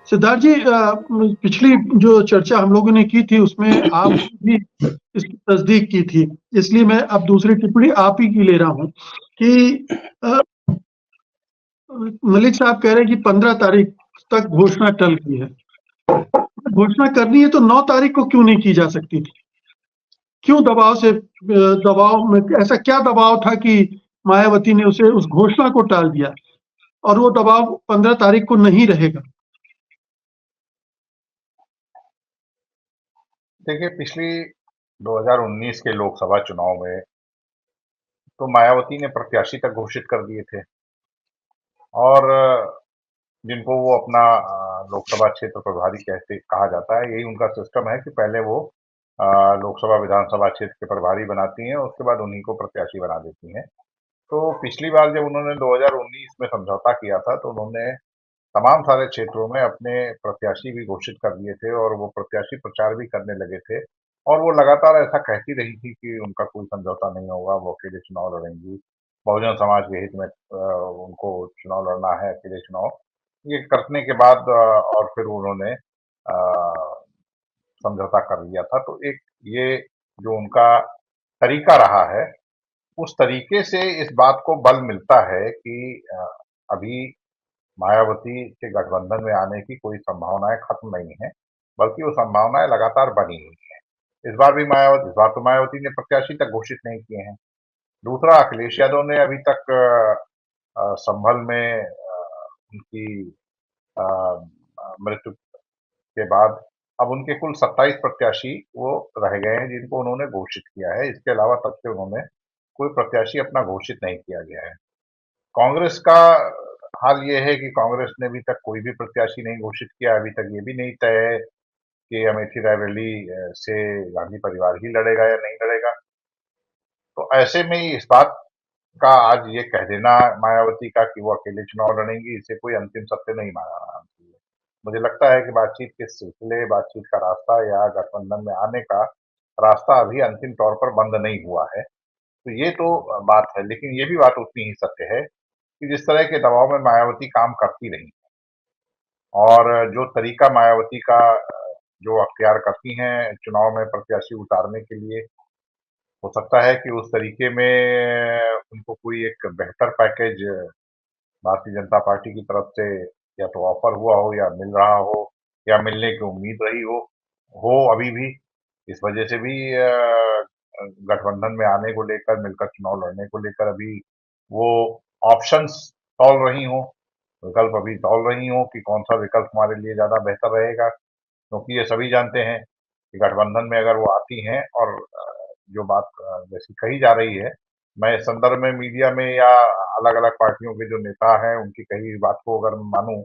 सिद्धार्थ जी, पिछली जो चर्चा हम लोगों ने की थी उसमें आप भी इसकी तस्दीक की थी, इसलिए मैं अब दूसरी टिप्पणी आप ही की ले रहा हूँ कि अ, मलिक साहब कह रहे हैं कि 15 तारीख तक घोषणा टल गई है। घोषणा करनी है तो 9 तारीख को क्यों नहीं की जा सकती थी? क्यों दबाव में ऐसा क्या दबाव था कि मायावती ने उसे उस घोषणा को टाल दिया और वो दबाव 15 तारीख को नहीं रहेगा? देखिए, पिछली 2019 के लोकसभा चुनाव में तो मायावती ने प्रत्याशी तक घोषित कर दिए थे और जिनको वो अपना लोकसभा क्षेत्र प्रभारी कहते कहा जाता है, यही उनका सिस्टम है कि पहले वो लोकसभा विधानसभा क्षेत्र के प्रभारी बनाती हैं, उसके बाद उन्हीं को प्रत्याशी बना देती हैं। तो पिछली बार जब उन्होंने 2019 में समझौता किया था, तो उन्होंने तमाम सारे क्षेत्रों में अपने प्रत्याशी भी घोषित कर दिए थे और वो प्रत्याशी प्रचार भी करने लगे थे और वो लगातार ऐसा कहती रही थी कि उनका कोई समझौता नहीं होगा, वो अकेले चुनाव लड़ेंगी, बहुजन समाज के हित में उनको चुनाव लड़ना है, अकेले चुनाव। ये करने के बाद और फिर उन्होंने समझौता कर लिया था। तो एक ये जो उनका तरीका रहा है, उस तरीके से इस बात को बल मिलता है कि अभी मायावती के गठबंधन में आने की कोई संभावनाएं खत्म नहीं है, बल्कि वो संभावनाएं लगातार बनी हुई हैं। इस बार तो मायावती ने प्रत्याशी तक घोषित नहीं किए हैं। दूसरा, अखिलेश यादव ने अभी तक संभल में उनकी अ, मृत्यु के बाद अब उनके कुल 27 प्रत्याशी वो रह गए हैं जिनको उन्होंने घोषित किया है। इसके अलावा तब से उन्होंने कोई प्रत्याशी अपना घोषित नहीं किया गया है। कांग्रेस का हाल ये है कि कांग्रेस ने अभी तक कोई भी प्रत्याशी नहीं घोषित किया। अभी तक ये भी नहीं तय है कि अमेठी रायबरेली से गांधी परिवार ही लड़ेगा या नहीं लड़ेगा। तो ऐसे में इस बात का आज ये कह देना मायावती का कि वो अकेले चुनाव लड़ेंगी, इसे कोई अंतिम सत्य नहीं माना जाना चाहिए। मुझे लगता है कि बातचीत के सिलसिले, बातचीत का रास्ता या गठबंधन में आने का रास्ता अभी अंतिम तौर पर बंद नहीं हुआ है। तो ये तो बात है, लेकिन ये भी बात उतनी ही सत्य है कि जिस तरह के दबाव में मायावती काम करती रही और जो तरीका मायावती का जो अख्तियार करती हैं चुनाव में प्रत्याशी उतारने के लिए, हो सकता है कि उस तरीके में उनको कोई एक बेहतर पैकेज भारतीय जनता पार्टी की तरफ से या तो ऑफर हुआ हो या मिल रहा हो या मिलने की उम्मीद रही हो अभी भी। इस वजह से भी गठबंधन में आने को लेकर, मिलकर चुनाव लड़ने को लेकर अभी वो ऑप्शंस तौल रही हों, विकल्प अभी तौल रही हों कि कौन सा विकल्प हमारे लिए ज़्यादा बेहतर रहेगा। क्योंकि ये सभी जानते हैं कि गठबंधन में अगर वो आती हैं और जो बात जैसी कही जा रही है, मैं इस संदर्भ में मीडिया में या अलग-अलग पार्टियों के जो नेता हैं, उनकी कही हुई बात को अगर मानूँ,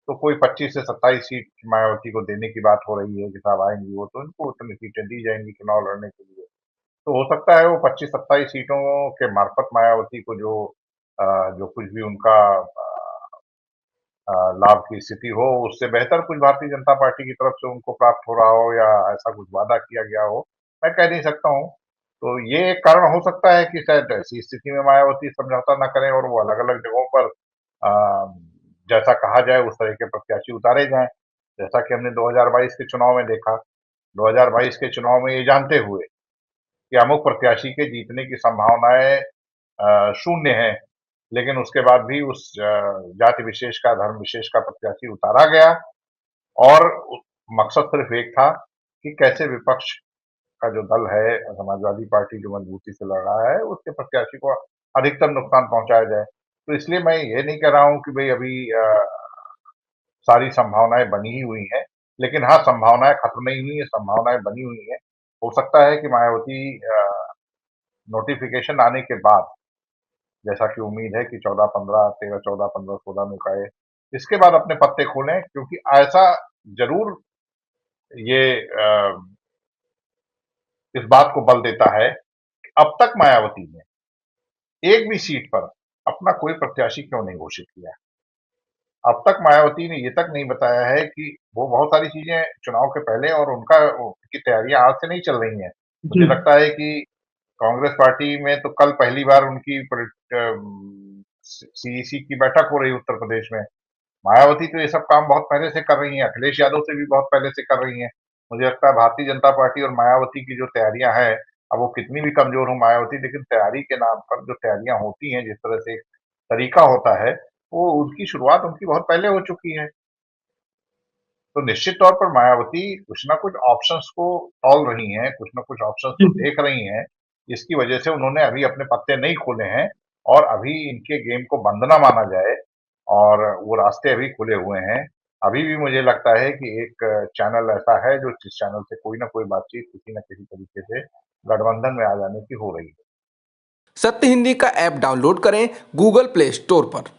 तो कोई 25 से 27 सीट मायावती को देने की बात हो रही है कि साहब आएँगी वो, तो इनको उतनी सीटें दी जाएँगी चुनाव लड़ने के लिए। तो हो सकता है वो 25-27 सीटों के मार्फत मायावती को जो कुछ भी उनका लाभ की स्थिति हो, उससे बेहतर कुछ भारतीय जनता पार्टी की तरफ से उनको प्राप्त हो रहा हो या ऐसा कुछ वादा किया गया हो, मैं कह नहीं सकता हूँ। तो ये एक कारण हो सकता है कि शायद ऐसी स्थिति में मायावती समझौता न करें और वो अलग-अलग जगहों पर जैसा कहा जाए उस तरह के प्रत्याशी उतारे जाएँ। जैसा कि हमने 2022 के चुनाव में देखा। 2022 के चुनाव में ये जानते हुए कि अमुक प्रत्याशी के जीतने की संभावनाएँ शून्य हैं, लेकिन उसके बाद भी उस जाति विशेष का, धर्म विशेष का प्रत्याशी उतारा गया और मकसद सिर्फ एक था कि कैसे विपक्ष का जो दल है, समाजवादी पार्टी जो मजबूती से लड़ रहा है, उसके प्रत्याशी को अधिकतम नुकसान पहुंचाया जाए। तो इसलिए मैं ये नहीं कह रहा हूं कि भाई अभी सारी संभावनाएं बनी ही हुई हैं, लेकिन हाँ, संभावनाएं खत्म नहीं हुई है, संभावनाएं बनी हुई हैं। हो सकता है कि मायावती नोटिफिकेशन आने के बाद, जैसा कि उम्मीद है कि 14-15, 13-14, 15-16 में का है, इसके बाद अपने पत्ते खोलें, क्योंकि ऐसा जरूर ये इस बात को बल देता है कि अब तक मायावती ने एक भी सीट पर अपना कोई प्रत्याशी क्यों नहीं घोषित किया। अब तक मायावती ने ये तक नहीं बताया है कि वो बहुत सारी चीजें चुनाव के पहले और उनकी तैयारियां आज से नहीं चल रही हैं। मुझे जी। लगता है कि कांग्रेस पार्टी में तो कल पहली बार उनकी सीईसी की बैठक हो रही है उत्तर प्रदेश में। मायावती तो ये सब काम बहुत पहले से कर रही हैं, अखिलेश यादव से भी बहुत पहले से कर रही हैं। मुझे लगता है भारतीय जनता पार्टी और मायावती की जो तैयारियां हैं, अब वो कितनी भी कमजोर हो मायावती, लेकिन तैयारी के नाम पर जो तैयारियां होती हैं, जिस तरह से एक तरीका होता है, वो उनकी शुरुआत उनकी बहुत पहले हो चुकी है। तो निश्चित तौर पर मायावती कुछ ना कुछ ऑप्शंस को तौल रही हैं, कुछ ना कुछ ऑप्शंस जी को देख रही हैं, जिसकी वजह से उन्होंने अभी अपने पत्ते नहीं खोले हैं और अभी इनके गेम को बंद ना माना जाए और वो रास्ते अभी खुले हुए हैं। अभी भी मुझे लगता है कि एक चैनल ऐसा है जो जिस चैनल से कोई ना कोई बातचीत किसी न किसी तरीके से गठबंधन में आ जाने की हो रही है। सत्य हिंदी का ऐप डाउनलोड करें गूगल प्ले स्टोर पर।